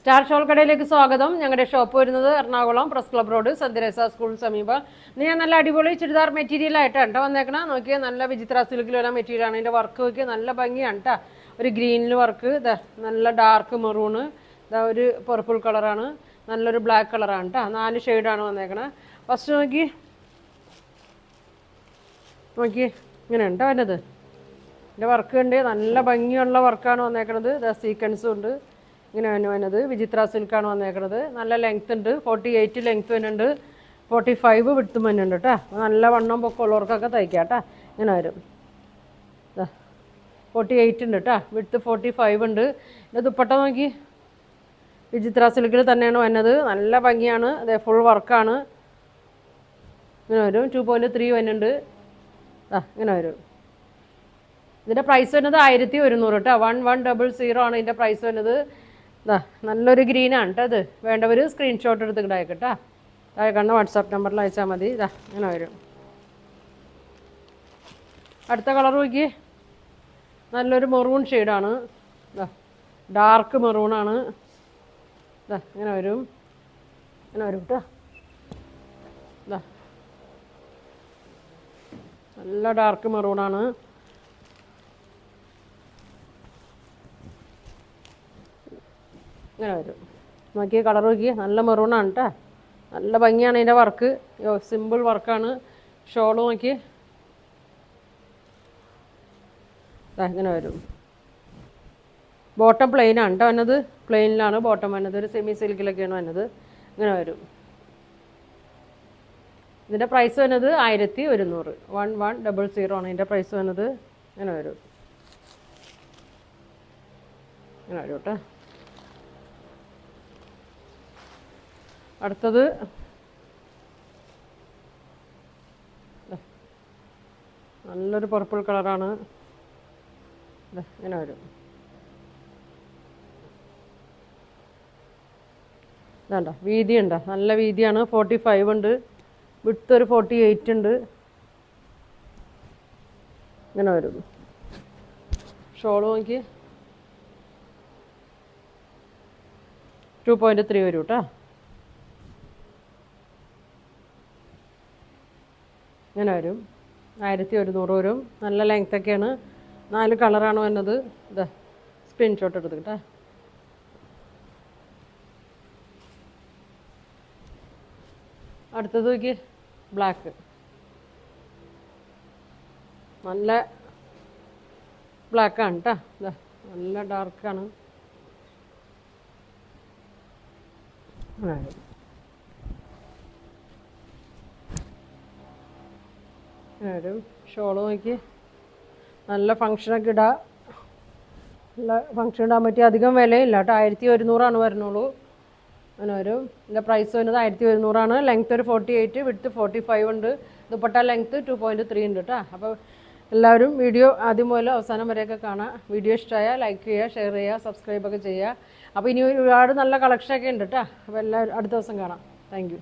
Star shawl കടയിലേക്ക് സ്വാഗതം. ഞങ്ങളുടെ ഷോപ്പ് വരുന്നത് Ernakulam press club road Saint Teresa സ്കൂളിന് സമീപം. ഞാൻ നല്ല അടിപൊളി ചുരിദാർ മെറ്റീരിയൽ ആയിട്ടാണ് കേട്ടോ വന്നേക്കണം. നോക്കിയാൽ നല്ല വിചിത്ര സിൽക്കിൽ വരാൻ മെറ്റീരിയലാണ്. ഇതിൻ്റെ വർക്ക് നോക്കിയാൽ നല്ല ഭംഗിയാണ് കേട്ടോ. ഒരു ഗ്രീനിൽ വർക്ക്, നല്ല ഡാർക്ക് മെറൂണ്, ഒരു പർപ്പിൾ കളറാണ്, നല്ലൊരു ബ്ലാക്ക് കളറാണ് കേട്ടോ. 4 ഷെയ്ഡാണ് വന്നേക്കണേ. ഫസ്റ്റ് നോക്കി ഇങ്ങനെയുണ്ട് വന്നത്. ഇതിൻ്റെ വർക്ക് ഉണ്ട്, നല്ല ഭംഗിയുള്ള വർക്കാണ് വന്നേക്കണത്. സീക്വൻസും ഉണ്ട്. ഇങ്ങനെയാണ് വന്നത്. വിചിത്ര സിൽക്കാണ് വന്നേക്കണത്. നല്ല ലെങ്ത് ഉണ്ട്, 48 ലെങ്ത് വരുന്നുണ്ട്, 45 വിടുത്തും വരുന്നുണ്ട് കേട്ടോ. നല്ല വണ്ണം പൊക്കമുള്ളവർക്കൊക്കെ തയ്ക്കാം കേട്ടോ. ഇങ്ങനെ വരും. 48 ഉണ്ട് കേട്ടോ, വിടുത്ത് 45 ഉണ്ട്. ഇത് ദുപ്പട്ട നോക്കി വിചിത്ര സിൽക്കിൽ തന്നെയാണ് വന്നത്. നല്ല ഭംഗിയാണ്. അതെ, ഫുൾ വർക്കാണ്. ഇങ്ങനെ വരും. 2.3 വരുന്നുണ്ട്. ഇങ്ങനെ വരും. ഇതിൻ്റെ പ്രൈസ് വരുന്നത് 1100 കേട്ടോ. 1100 ആണ് ഇതിൻ്റെ പ്രൈസ് വരുന്നത്. നല്ലൊരു ഗ്രീനാണ് കേട്ടോ. അത് വേണ്ടവർ സ്ക്രീൻഷോട്ട് എടുത്തിട്ട് അയക്കട്ടോ. അയക്കണ്ട വാട്സാപ്പ് നമ്പറിൽ അയച്ചാൽ മതി. ഇങ്ങനെ വരും. അടുത്ത കളർ നോക്കി നല്ലൊരു മെറൂൺ ഷെയ്ഡാണ്. ഡാർക്ക് മെറൂണാണ്. ഇങ്ങനെ വരും. ഇങ്ങനെ വരും കേട്ടോ. നല്ല ഡാർക്ക് മെറൂണാണ്. ഇങ്ങനെ വരും. നോക്കിയ കളർ നോക്കി നല്ല മെറൂണാണ് കേട്ടോ. നല്ല ഭംഗിയാണ് ഇതിൻ്റെ വർക്ക്. സിമ്പിൾ വർക്കാണ്. ഷോള് നോക്കി ഇങ്ങനെ വരും. ബോട്ടം പ്ലെയിനാണ് കേട്ടോ വന്നത്. പ്ലെയിനിലാണ് ബോട്ടം വന്നത്. ഒരു സെമി സിൽക്കിലൊക്കെയാണ് വന്നത്. ഇങ്ങനെ വരും. ഇതിൻ്റെ പ്രൈസ് വന്നത് 1100. 1100 ആണ് ഇതിൻ്റെ പ്രൈസ് വന്നത്. ഇങ്ങനെ വരും. ഇങ്ങനെ വരും കേട്ടോ. അടുത്തത് നല്ലൊരു പർപ്പിൾ കളറാണ്. ഇങ്ങനെ വരും. ഇതാണ്ട വീതിയുണ്ട, നല്ല വീതിയാണ്. 45 ഉണ്ട്. വിഡ്ത്ത് ഒരു 48 ഉണ്ട്. ഇങ്ങനെ വരും. ഷോള് നോക്കി 2.3 വരും കേട്ടോ. ഇങ്ങനെ വരും. 1100 വരും. നല്ല ലെങ്ത്തൊക്കെയാണ്. 4 കളറാണ് വന്നത്. സ്ക്രീൻഷോട്ട് എടുത്ത് കേട്ടോ. അടുത്തത് നോക്കി ബ്ലാക്ക്. നല്ല ബ്ലാക്കാണ് കേട്ടോ. നല്ല ഡാർക്കാണ്. വരും. ഷോള് നോക്കി നല്ല ഫങ്ഷനൊക്കെ ഇടാം. നല്ല ഫങ്ഷൻ ഇടാൻ പറ്റിയ അധികം വിലയില്ല കേട്ടോ. 1100 വരുന്നുള്ളൂ. അങ്ങനെ വരും. ഇതിൻ്റെ പ്രൈസ് വരുന്നത് 1100. ലെങ്ത്ത് ഒരു 48, വിഡ്ത്ത് 45 ഉണ്ട്. ദുപ്പട്ട ലെങ്ത്ത് 2.3 ഉണ്ട് കേട്ടോ. അപ്പോൾ എല്ലാവരും വീഡിയോ ആദ്യം മുതൽ അവസാനം വരെയൊക്കെ കാണാം. വീഡിയോ ഇഷ്ടമായാൽ ലൈക്ക് ചെയ്യുക, ഷെയർ ചെയ്യുക, സബ്സ്ക്രൈബൊക്കെ ചെയ്യുക. അപ്പോൾ ഇനി ഒരുപാട് നല്ല കളക്ഷനൊക്കെ ഉണ്ട് കേട്ടോ. അപ്പോൾ എല്ലാവരും അടുത്ത ദിവസം കാണാം. Thank you.